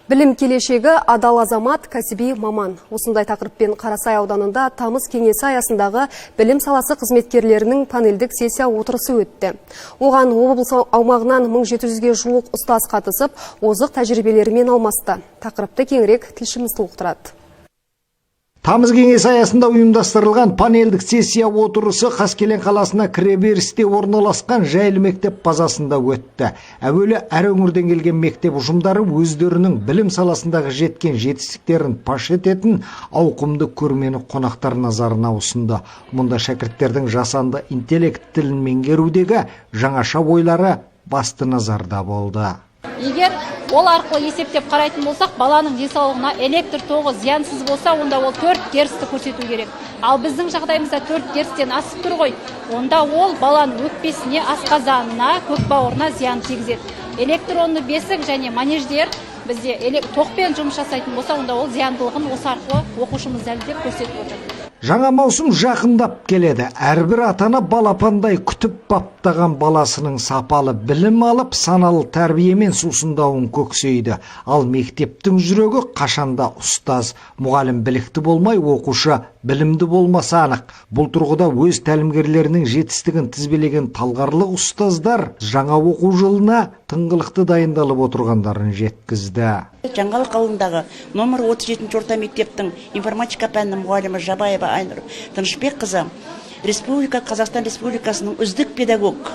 Білім келешегі адал азамат, кәсіби маман. Осындай тақырыппен Қарасай ауданында тамыз кеңесі аясындағы білім саласы қызметкерлерінің панельдік сессия отырысы өтті. Оған облыс аумағынан 1700-ге жуық ұстаз қатысып, озық тәжірибелерімен алмасты. Тақырыпты кеңірек тілшіміз толықтырады. Тамыз кеңесі аясында ұйымдастырылған панельдік сессия отырысы Қаскелен қаласына кіреберісте орналасқан жайлы мектеп базасында өтті. Әуелі әр өңірден келген мектеп ұжымдары өздерінің білім саласындағы жеткен жетістіктерін паш ететін ауқымды көрмені қонақтар назарына ұсынды. Мұнда шәкірттердің жасанды интеллект тілін меңгерудегі жаңаша ойлары басты назарда болды. Егер ол арқылы есептеп қарайтын болсақ, баланың денсаулығына электр тоғы зиянсыз болса, онда ол 4 терісті көрсету керек. Ал біздің жағдайымызда 4 терістен асып тұр ғой. Онда ол баланың өкпесіне, асқазанына, көкбауырына зиян тигізеді. Электронды бесік және манеждер бізде тоқпен жұмыс жасайтын болса, онда ол зияндылығын осы арқылы оқушымыз дәлелдеп көрсетіп отыр. Жаңа маусым жақындап келеді. Әрбір атана балапандай күтіп баптаған баласының сапалы білім алып, саналы тәрбиемен сусындауын көксейді. Ал мектептің жүрегі қашанда ұстаз, мұғалім білікті болмай, оқушы білімді болмаса анық. Бұл тұрғыда өз тәлімгерлерінің жетістігін тізбелеген талғарлық ұстаздар жаңа оқу жылына тыңғылықты дайындалып отырғандарын жеткізді. Жаңалық ауылындағы номер 37 орта мектептің информатика пәнінің мұғалімі Жабаева Айнұр Тынышбекқызы Қазақстан Республикасының үздік педагог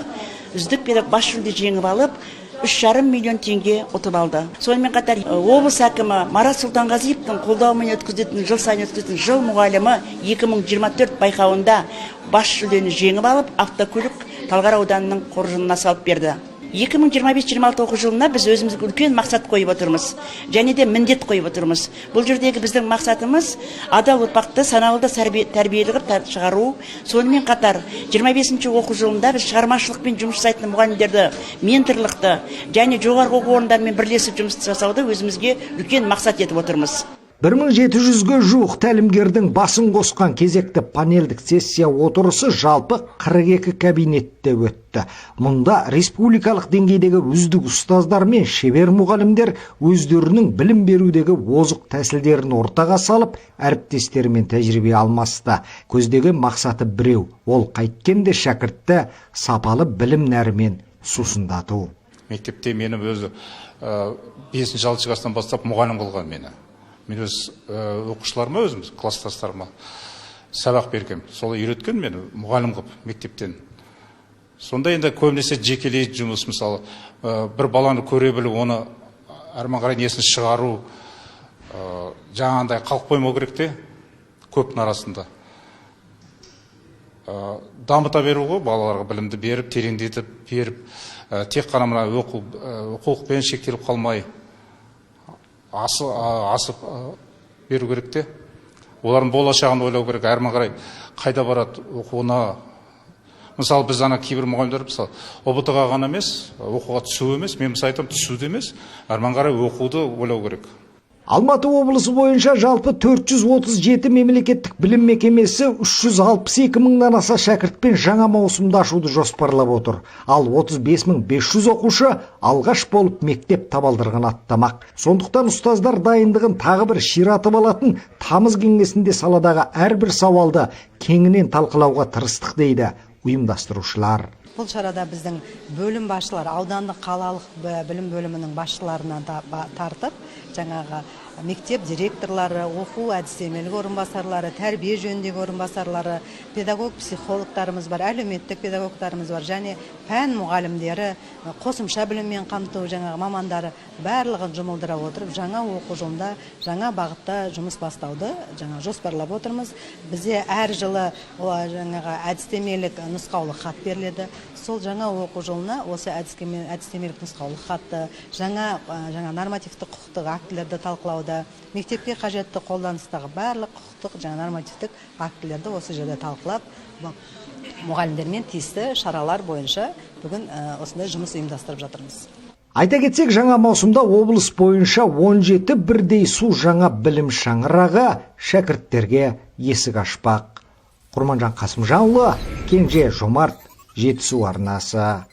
бас жүлде жеңіп алып, 3,5 миллион теңге ұтып алды. Сонымен қатар облыс әкімі Марат Сұлтанғазиевтің қолдауымен жыл сайын өткізетін жыл мұғалімі 2024 байқауында бас жүлдені жеңіп алып, автокөлік Талғар ауданының қоржынына салып берді. 2025-26 оқу жылына біз өзімізге үлкен мақсат қойып отырмыз. Және де міндет қойып отырмыз. Бұл жердегі біздің мақсатымыз адал ұрпақты саналы тәрбиелі қылып шығару. Сонымен қатар 25-ші оқу жылында біз шығармашылықпен жұмыс жасайтын мұғалімдерді, менторлықты және жоғарғы оқу орындарымен бірлесіп жұмыс жасауды өзімізге үлкен мақсат етіп отырмыз. 1700-ге жуық тәлімгердің басын қосқан кезекті панельдік сессия отырысы жалпы 42 кабинетте өтті. Мұнда республикалық деңгейдегі үздік ұстаздар мен шебер мұғалімдер өздерінің білім берудегі озық тәсілдерін ортаға салып, әріптестерімен тәжірибе алмасты. Көздегі мақсаты біреу, ол қайткенде шәкіртті сапалы білім нәрімен сусындату. Мектепте мені өзі 5-6 кластан бастап мұғалім қылған мені. Мен өз оқушыларыма, өзіміз класстастарыма сабақ бергем. Солай үйреткен мені мұғалім қылып мектептен. Сонда енді көбінесе жекелей жұмыс, мысалы, бір баланы көре білу, оны әрмен қарай несін шығару, жаңағындай қалып қоймау керек те, көптің арасында. Дамыта беру ғой, балаларға білімді беріп, тереңдетіп беріп, тек қана мына оқулықпен шектеліп қалмай, асып беру керек те. Олардың болашағын ойлау керек, әрмен қарай қайда барады оқуына. Мысалы, біз кейбір мұғалімдер, мысалы, ұбт-ға ғана емес, оқуға түсу емес, мен мысалы айтам, түсуді емес, әрмен қарай оқуды ойлау керек. Алматы облысы бойынша жалпы 437 мемлекеттік білім мекемесі 362 мыңнан аса шәкіртпен жаңа маусымда ашуды жоспарлап отыр. Ал 35.500 оқушы алғаш болып мектеп табалдырығын аттамақ. Сондықтан ұстаздар дайындығын тағы бір ширатып алатын тамыз кеңесінде саладағы әрбір сауалды кеңінен талқылауға тырыстық дейді ұйымдастырушылар. Бұл шарада біздің бөлім басшылары, аудандық қалалық білім бөлімінің басшыларынан тартып, жаңағы мектеп директорлары, оқу әдістемелік орынбасарлары, тәрбие жөніндегі орынбасарлары, педагог психологтарымыз бар, әлеуметтік педагогтарымыз бар, және пән мұғалімдері, қосымша біліммен қамту жаңағы мамандары барлығын жұмылдыра отырып, жаңа оқу жылында жаңа бағытта жұмыс бастауды жаңа жоспарлап отырмыз. Бізде әр жылы жаңағы әдістемелік нұсқаулық хат беріледі. Сол жаңа оқу жылына осы әдістемелік нұсқаулық хатты, жаңа нормативті құқықтық актілерді талқылауда, мектепке қажетті қолданыстағы барлық құқықтық жаңа нормативтік актілерді осы жерде талқылап, мұғалімдермен тиісті шаралар бойынша бүгін осындай жұмыс ұйымдастырып жатырмыз. Айта кетсек, жаңа маусымда облыс бойынша 17 бірдей су жаңа білім шаңырағы шәкірттерге есік ашпақ. Құрманжан Қасымжанұлы, Кенже Жомарт, Жетісу арнасы.